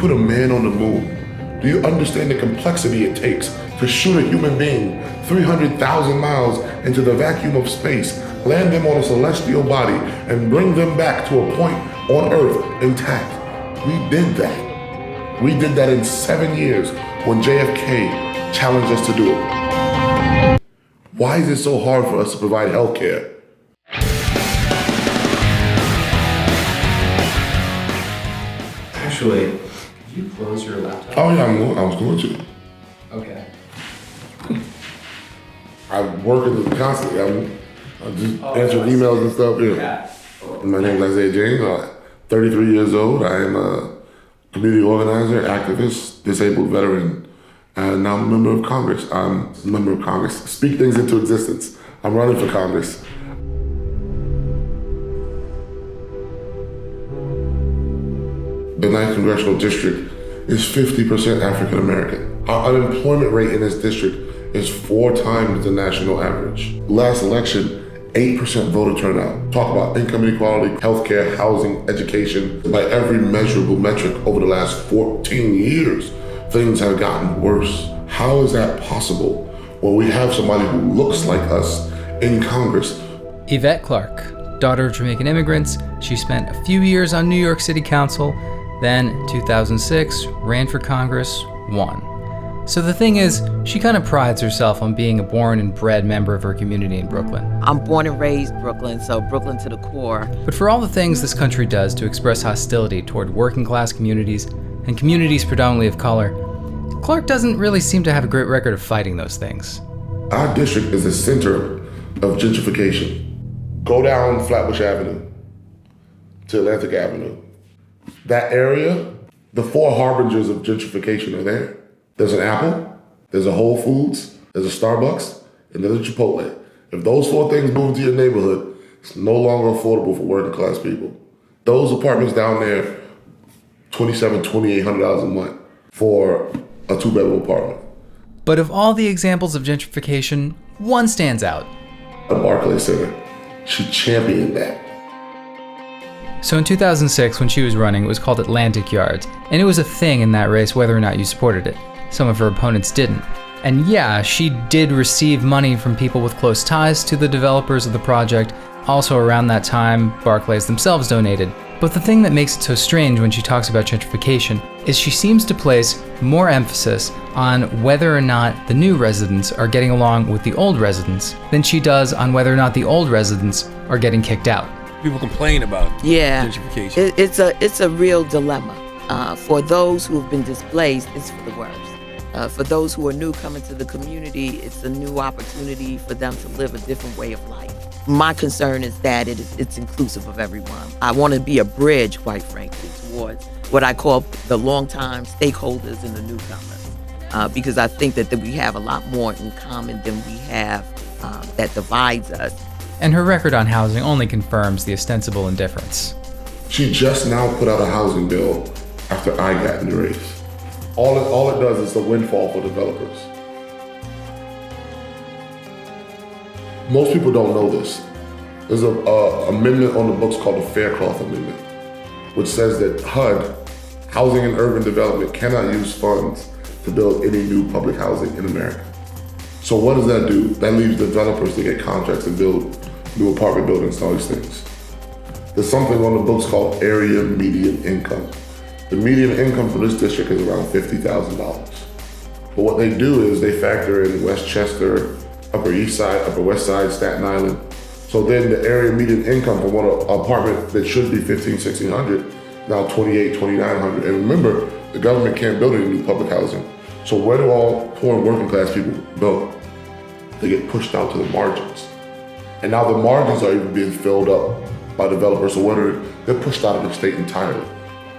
put a man on the moon? Do you understand the complexity it takes to shoot a human being 300,000 miles into the vacuum of space, land them on a celestial body, and bring them back to a point on Earth intact? We did that. We did that in 7 years when JFK challenged us to do it. Why is it so hard for us to provide health care? Actually, could you close your laptop? Oh yeah, I was going to. Okay. I work in it constantly. I just answer emails and stuff. Yeah. My name is Isiah James. I'm 33 years old. I am a community organizer, activist, disabled veteran, and now I'm a member of Congress. I'm a member of Congress. Speak things into existence. I'm running for Congress. The 9th Congressional District is 50% African American. Our unemployment rate in this district is 4 times the national average. Last election, 8% voter turnout. Talk about income inequality, healthcare, housing, education. By every measurable metric over the last 14 years, things have gotten worse. How is that possible when we have somebody who looks like us in Congress? Yvette Clarke, daughter of Jamaican immigrants, she spent a few years on New York City Council, then in 2006, ran for Congress, won. So the thing is, she kind of prides herself on being a born and bred member of her community in Brooklyn. I'm born and raised Brooklyn, so Brooklyn to the core. But for all the things this country does to express hostility toward working class communities and communities predominantly of color, Clarke doesn't really seem to have a great record of fighting those things. Our district is the center of gentrification. Go down Flatbush Avenue to Atlantic Avenue. That area, the 4 harbingers of gentrification are there. There's an Apple, there's a Whole Foods, there's a Starbucks, and there's a Chipotle. If those 4 things move into your neighborhood, it's no longer affordable for working class people. Those apartments down there, $2,700, $2,800 a month for a 2-bedroom apartment. But of all the examples of gentrification, one stands out. The Barclays Center, she championed that. So in 2006, when she was running, it was called Atlantic Yards, and it was a thing in that race whether or not you supported it. Some of her opponents didn't. And yeah, she did receive money from people with close ties to the developers of the project. Also around that time, Barclays themselves donated. But the thing that makes it so strange when she talks about gentrification is she seems to place more emphasis on whether or not the new residents are getting along with the old residents than she does on whether or not the old residents are getting kicked out. People complain about gentrification. It's a real dilemma. For those who have been displaced, it's for the worse. For those who are new coming to the community, it's a new opportunity for them to live a different way of life. My concern is that it's inclusive of everyone. I want to be a bridge, quite frankly, towards what I call the longtime stakeholders and the newcomers. Because I think that we have a lot more in common than we have that divides us. And her record on housing only confirms the ostensible indifference. She just now put out a housing bill after I got in the race. All it does is a windfall for developers. Most people don't know this. There's an amendment on the books called the Faircloth Amendment, which says that HUD, Housing and Urban Development, cannot use funds to build any new public housing in America. So what does that do? That leaves developers to get contracts to build new apartment buildings and all these things. There's something on the books called area median income. The median income for this district is around $50,000. But what they do is they factor in Westchester, Upper East Side, Upper West Side, Staten Island. So then the area median income for one apartment that should be $1,500, $1,600, now $2,800, $2,900. And remember, the government can't build any new public housing. So where do all poor and working class people go? They get pushed out to the margins. And now the margins are even being filled up by developers, so they're pushed out of the state entirely.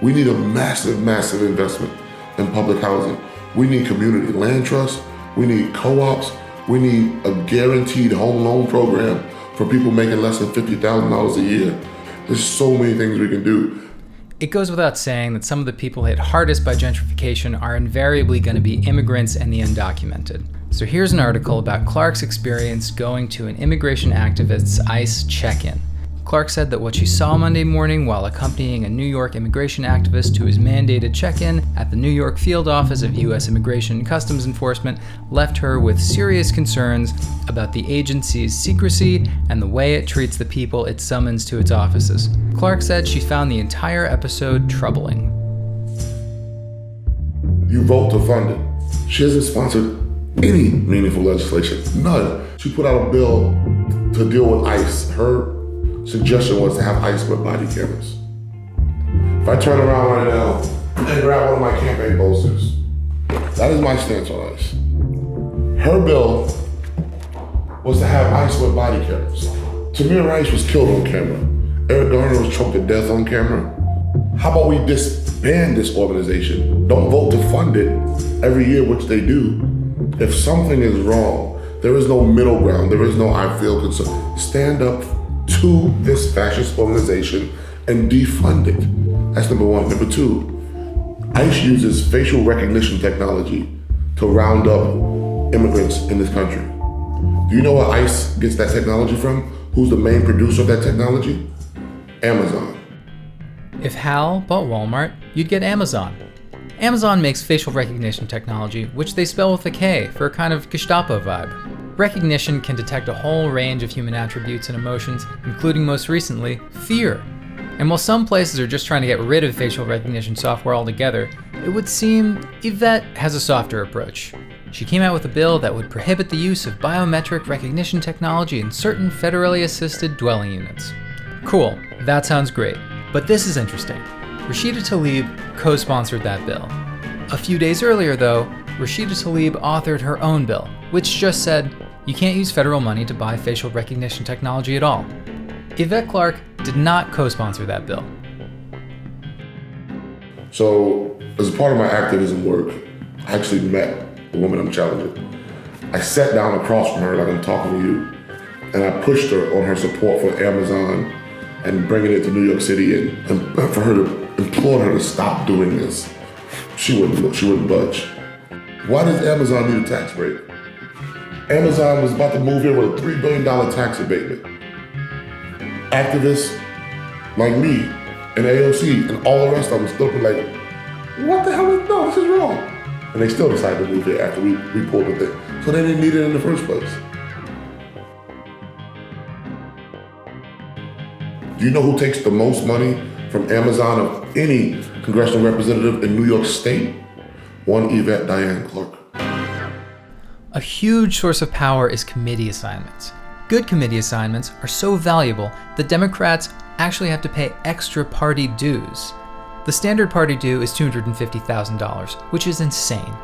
We need a massive, massive investment in public housing. We need community land trusts, we need co-ops, we need a guaranteed home loan program for people making less than $50,000 a year. There's so many things we can do. It goes without saying that some of the people hit hardest by gentrification are invariably going to be immigrants and the undocumented. So here's an article about Clarke's experience going to an immigration activist's ICE check-in. Clarke said that what she saw Monday morning while accompanying a New York immigration activist to his mandated check-in at the New York field office of U.S. Immigration and Customs Enforcement left her with serious concerns about the agency's secrecy and the way it treats the people it summons to its offices. Clarke said she found the entire episode troubling. You vote to fund it. She hasn't sponsored any meaningful legislation, none. She put out a bill to deal with ICE. Her suggestion was to have ICE with body cameras. If I turn around right now and grab one of my campaign posters, that is my stance on ICE. Her bill was to have ICE with body cameras. Tamir Rice was killed on camera. Eric Garner was choked to death on camera. How about we disband this organization? Don't vote to fund it every year, which they do. If something is wrong, there is no middle ground. There is no I feel concerned. Stand up to this fascist organization and defund it. That's number one. Number two, ICE uses facial recognition technology to round up immigrants in this country. Do you know where ICE gets that technology from? Who's the main producer of that technology? Amazon. If Hal bought Walmart, you'd get Amazon. Amazon makes facial recognition technology, which they spell with a K for a kind of Gestapo vibe. Recognition can detect a whole range of human attributes and emotions, including most recently, fear. And while some places are just trying to get rid of facial recognition software altogether, it would seem Yvette has a softer approach. She came out with a bill that would prohibit the use of biometric recognition technology in certain federally assisted dwelling units. Cool, that sounds great. But this is interesting. Rashida Tlaib co-sponsored that bill. A few days earlier, though, Rashida Tlaib authored her own bill, which just said, you can't use federal money to buy facial recognition technology at all. Yvette Clarke did not co-sponsor that bill. So, as a part of my activism work, I actually met the woman I'm challenging. I sat down across from her like I'm talking to you, and I pushed her on her support for Amazon and bringing it to New York City and for her to implore her to stop doing this. She wouldn't budge. Why does Amazon need a tax break? Amazon was about to move here with a $3 billion tax abatement. Activists like me and AOC and all the rest of them still be like, what the hell is, no, this is wrong. And they still decided to move here after we pulled the thing. So they didn't need it in the first place. Do you know who takes the most money from Amazon of any congressional representative in New York State? One Yvette Diane Clarke. A huge source of power is committee assignments. Good committee assignments are so valuable that Democrats actually have to pay extra party dues. The standard party due is $250,000, which is insane.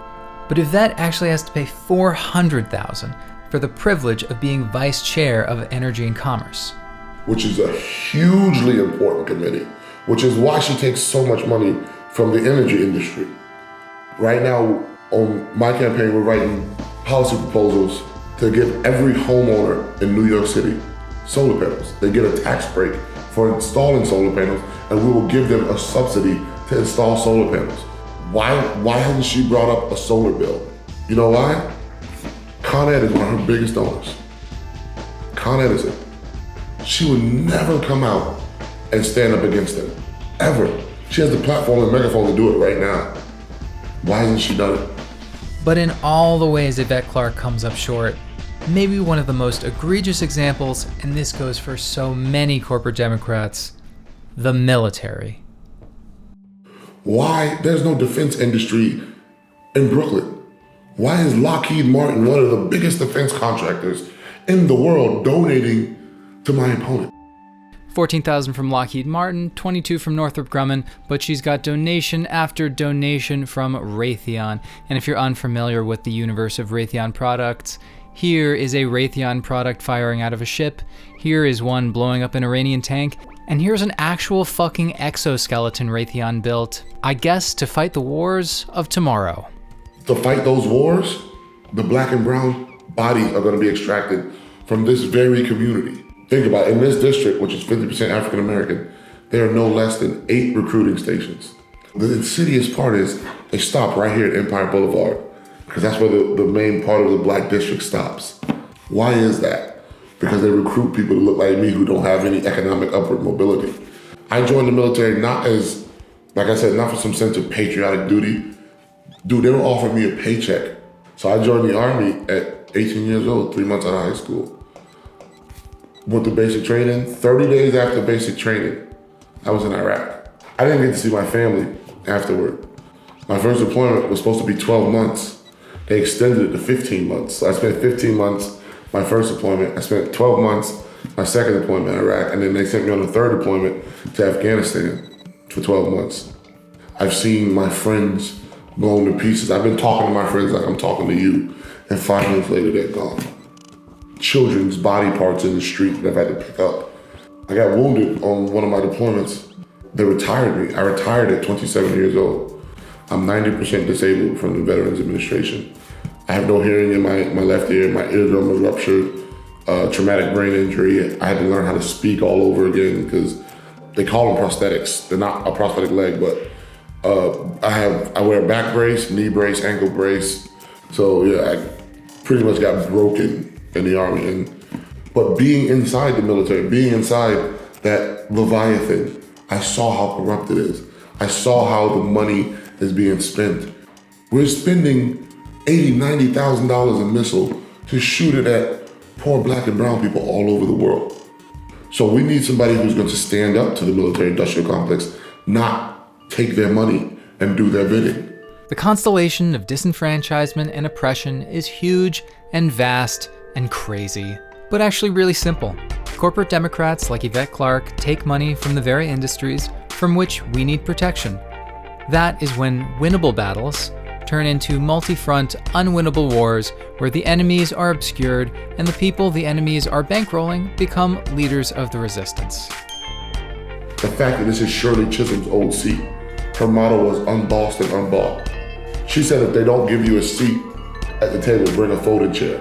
But Yvette actually has to pay $400,000 for the privilege of being vice chair of Energy and Commerce. Which is a hugely important committee, which is why she takes so much money from the energy industry. Right now, on my campaign, we're writing policy proposals to give every homeowner in New York City solar panels. They get a tax break for installing solar panels, and we will give them a subsidy to install solar panels. Why hasn't she brought up a solar bill? You know why? Con Ed is one of her biggest donors. Con Ed is it. She would never come out and stand up against them, ever. She has the platform and megaphone to do it right now. Why hasn't she done it? But in all the ways Yvette Clarke comes up short, maybe one of the most egregious examples, and this goes for so many corporate Democrats, the military. Why there's no defense industry in Brooklyn? Why is Lockheed Martin, one of the biggest defense contractors in the world, donating to my opponent? $14,000 from Lockheed Martin, $22,000 from Northrop Grumman, but she's got donation after donation from Raytheon. And if you're unfamiliar with the universe of Raytheon products, here is a Raytheon product firing out of a ship, here is one blowing up an Iranian tank, and here's an actual fucking exoskeleton Raytheon built, I guess to fight the wars of tomorrow. To fight those wars, the black and brown bodies are going to be extracted from this very community. Think about it, in this district, which is 50% African American, there are no less than 8 recruiting stations. The insidious part is they stop right here at Empire Boulevard, because that's where the main part of the black district stops. Why is that? because they recruit people to look like me who don't have any economic upward mobility. I joined the military not as, like I said, not for some sense of patriotic duty. Dude, they were offering me a paycheck. So I joined the Army at 18 years old, 3 months out of high school. Went to basic training. 30 days after basic training, I was in Iraq. I didn't get to see my family afterward. My first deployment was supposed to be 12 months. They extended it to 15 months. So I spent 15 months, my first deployment. I spent 12 months, my second deployment in Iraq, and then they sent me on the third deployment to Afghanistan for 12 months. I've seen my friends blown to pieces. I've been talking to my friends like I'm talking to you, and 5 minutes later, they're gone. Children's body parts in the street that I've had to pick up. I got wounded on one of my deployments. They retired me. I retired at 27 years old. I'm 90% disabled from the Veterans Administration. I have no hearing in my left ear. My eardrum was ruptured, traumatic brain injury. I had to learn how to speak all over again because they call them prosthetics. They're not a prosthetic leg, but I wear a back brace, knee brace, ankle brace. So yeah, I pretty much got broken in the Army. But being inside the military, being inside that Leviathan, I saw how corrupt it is. I saw how the money is being spent. We're spending $80,000, $90,000 a missile to shoot it at poor black and brown people all over the world. So we need somebody who's going to stand up to the military-industrial complex, not take their money and do their bidding. The constellation of disenfranchisement and oppression is huge and vast and crazy, but actually really simple. Corporate Democrats like Yvette Clarke take money from the very industries from which we need protection. That is when winnable battles turn into multi-front, unwinnable wars where the enemies are obscured and the people the enemies are bankrolling become leaders of the resistance. The fact that this is Shirley Chisholm's old seat, her motto was unbossed and unbought. She said if they don't give you a seat at the table, bring a folding chair.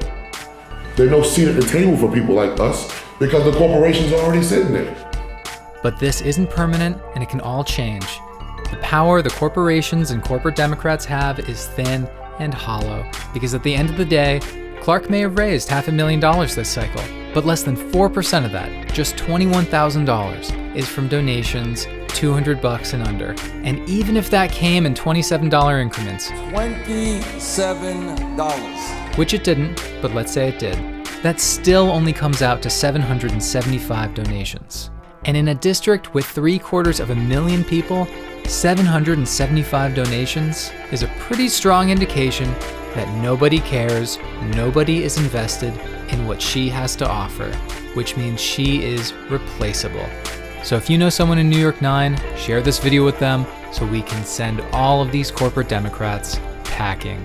There's no seat at the table for people like us because the corporations are already sitting there. But this isn't permanent and it can all change. The power the corporations and corporate Democrats have is thin and hollow because at the end of the day, Clarke may have raised $500,000 this cycle, but less than 4% of that, just $21,000, is from donations $200 and under. And even if that came in $27 increments, $27, which it didn't, but let's say it did, that still only comes out to 775 donations. And in a district with 750,000 people, 775 donations is a pretty strong indication that nobody cares, nobody is invested in what she has to offer, which means she is replaceable. So if you know someone in New York 9, share this video with them so we can send all of these corporate Democrats packing.